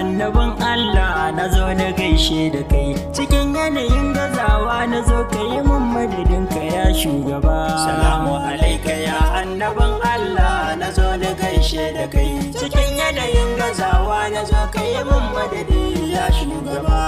annabin Allah na zo na gaishe da kai cikin yanayin gazawa na zo ka yi min madadin ka ya shugaba. Salamu alaika ya annabin Allah na zo na gaishe da kai cikin yanayin gazawa na zo ka yi min madadi ya shugaba.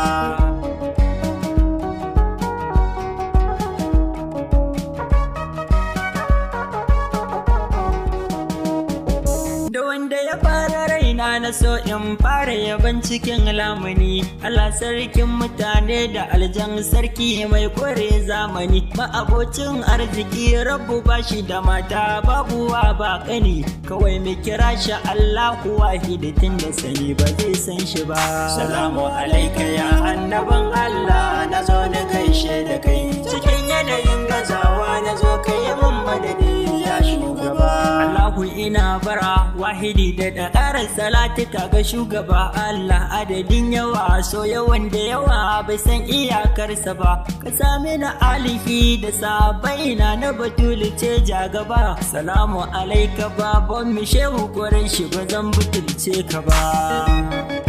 Da wanda ya fara raina na so in fara yaban cikin lamuni, Allah sarkin mutane da aljan sarki mai kore zamani, ma'abocin arziki rabu bashi da mata babu wa ba kani, kawai mai kira shi Allahu wahidatin da sani ba zai san shi ba. Salamu alaika ya annabin Allah na zo na gaishe da kai cikin yanayin gazawa na zo ka yi min madadi ya shugaba. Allahu ina bara wahidi da ƙarar salatika ga shugaba Allah adadin yawa so yawan da yawa bai san iyakarsa ba, ka sami na alihi da sabaina na batuli ce jagaba. Salamu alaika babban mi shehu ƙwarai shi ba zan butulce ka ba.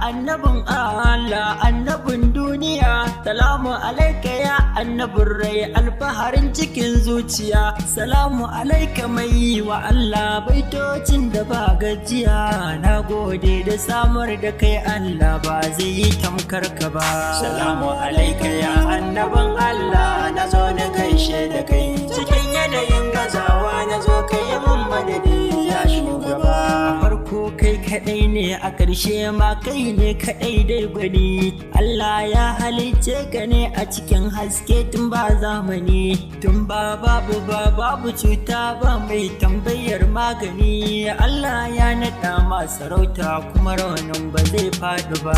Annabin Allah annabin duniya, salamu alaika ya annabin rai alfaharin cikin zuciya. Salamu alaika mai wa Allah baitocin da ba gajiya, na gode da samar da kai Allah ba zai yi tamkar ka ba. Salamu alaika ya annabin Allah na zo na gaishe da kai cikin yanayin gazawa na zo ka yi min madadi ya shugaba. Farko kai kadai ne a ƙarshe ma kai ne kadai dai gwani, Allah ya halicce ka ne a cikin haske tun ba zamani, tun ba babu cuta ba mai tambayar magani. Allah ya naɗa ma sarauta kuma rawanin ba zai faɗi ba.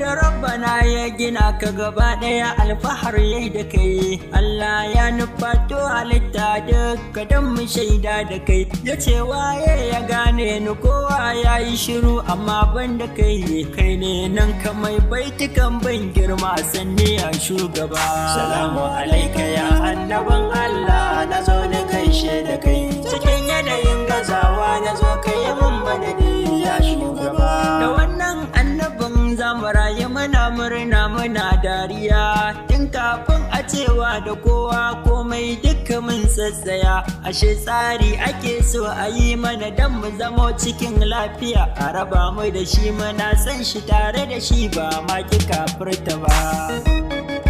Da rabbana ya gina ka gaba ɗaya alfahar yayi da kai, Allah ya nufato halitta duka don mu shaida da kai, ya ce waye ya gane ni kowa ya yi shiru amma ban da kai, kai ne nan ka mai baitukan ban girma sanni ya shugaba. Salamu alaika ya annabin Allah na zo na gaishe da kai cikin yanayin gazawa na zo ka yi min madadi ya shugaba. Da wannan annabin zamu rayu muna murna muna dariya, tun kafin a cewa da kowa komai duka mun sassaya, ashe tsari ake so a yi mana dan mu zamo cikin lafiya, a raba mu da shi muna san shi tare da shi ba ma ki kafirta ba.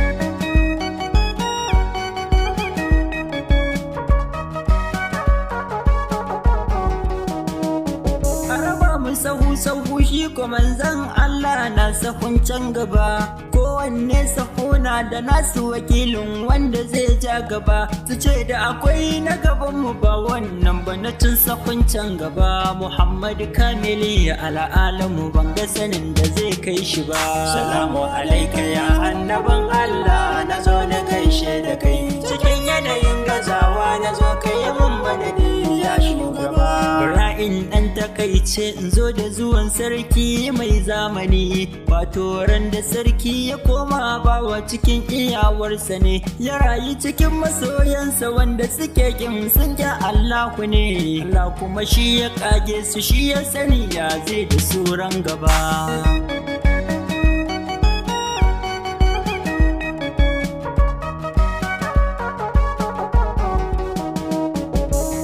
Sahu shi ko manzan Allah na sahun can gaba, kowanne sahuna da nasu wakilin wanda zai ja gaba, su ce da akwai na gaban mu ba wannan ba na tun sahun can gaba. Muhammadu kamili al'alamu ban ga sanin da zai kai shi ba. Salamu alaika ya annabin Allah na zo na gaishe da kai cikin yanayin gazawa na zo ka yi min madadi ya shugaba. Ra'in ɗan takaice in zo da zuwan sarki mai zamani, wato ran da sarki ya koma bawa cikin iyawarsa ne, ya rayu cikin masoyansa wanda suke kin sun ga Allahu ne, Allah kuma shi ya kage su shi ya sani ya zai da suran gaba.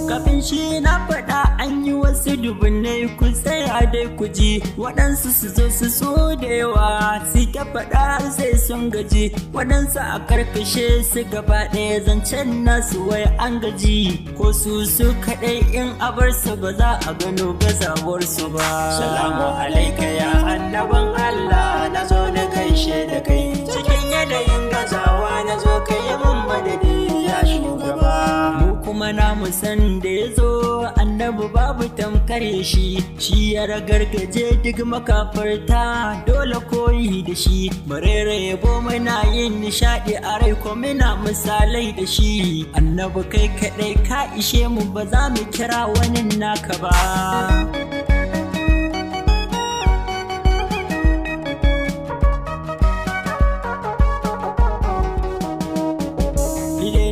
Kafin shi na faɗa an yi wasu dubunnai ku tsaya dai ku ji, waɗansu su zo su so da yawa su ta faɗa sai sun gaji, waɗansu a karkashe su gaba ɗaya zancen nasu wai an gaji, ko su kaɗai in a bar su ba za a gano gazawarsu ba. Salamu alaika ya annabin Allah na zo na gaishe da kai cikin yanayin gazawa na zo ka yi min madadi ya shugaba. Mu kuma namu san da ya zo annabi babu tamkar karye shi ya ragargaje duk makafarta dole koyi da shi marere yabo muna yin nishadi a rai ko muna misalai da shi annabi kai kadai ka ishe mu ba za mu kira wani naka ba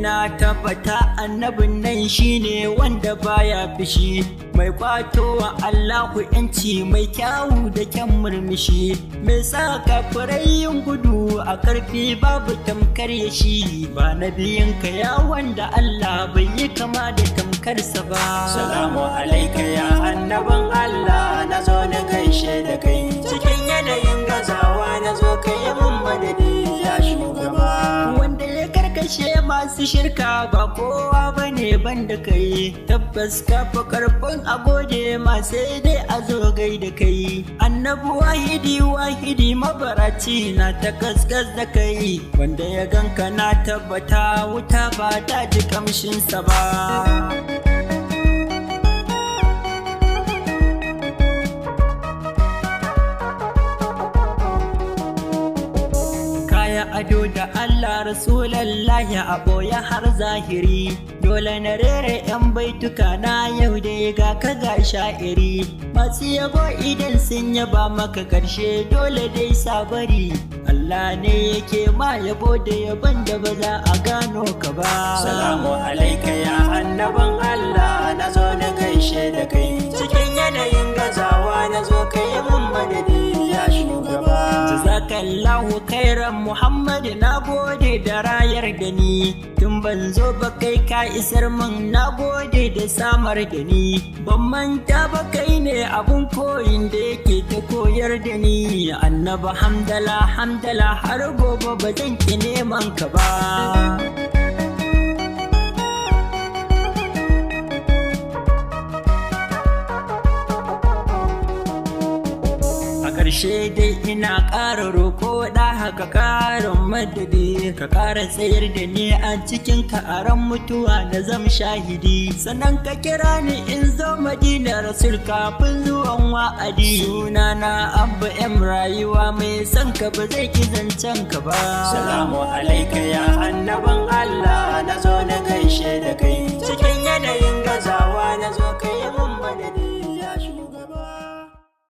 na tabbata annabin nan shine wanda baya fishi mai kwatowa Allahu yanci mai kyawu da kyan murmushi mai sa kafirai yin gudu a karfi babu tamkar ya shi ba nabiyinka ya wanda Allah bai yi kama da tamkarsa ba salamu alaika ya annabin Allah na zo na gaishe da kai cikin yanayin gazawa na zo kai mun madadi ya shugaba wanda ya karkashe masu shirka ba kowa bane banda kai tabbas ka fa karfin a gode ma sai dai a zo gai da kai annabi wahidi mabaraci na ta kaskas da kai wanda ya ganka na tabbata wuta ba ta ji kamshinsa ba ado da Allah Rasulallahi a ɓoye har zahiri dole na rere yan baituka na yau da ga ka ga sha'iri masu yabo idan sun yaba maka karshe dole dai sabari Allah ne yake ma yabo da yabon da ba za a gano ka ba salamu alaika ya annaban Allah na zo na gaishe da kai cikin yanayin gazawa na zo kai mun madadi ya shugaba jazakallahu khairan Muhammad na gode da rayar da ni tun ban zo ba kai ka isar min na gode da samar da ni ban manta ba kai ne abun koyin da yake ta koyar da ni annaba hamdala har gobe ba zan ki neman ka ba ƙarshe dai ina ƙara roƙo da haka ƙarin madadi ka ƙara tsayar da ni a cikin ka'aran mutuwa na zam shahidi sannan ka kira ni in zo madina rasul kafin zuwan wa'adi sunana Abba Rayuwa mai son ka ba zai ki zancen ka ba salamu alaika ya annaban Allah na zo na gaishe da kai cikin yanayin gazawa na zo kai mun madadi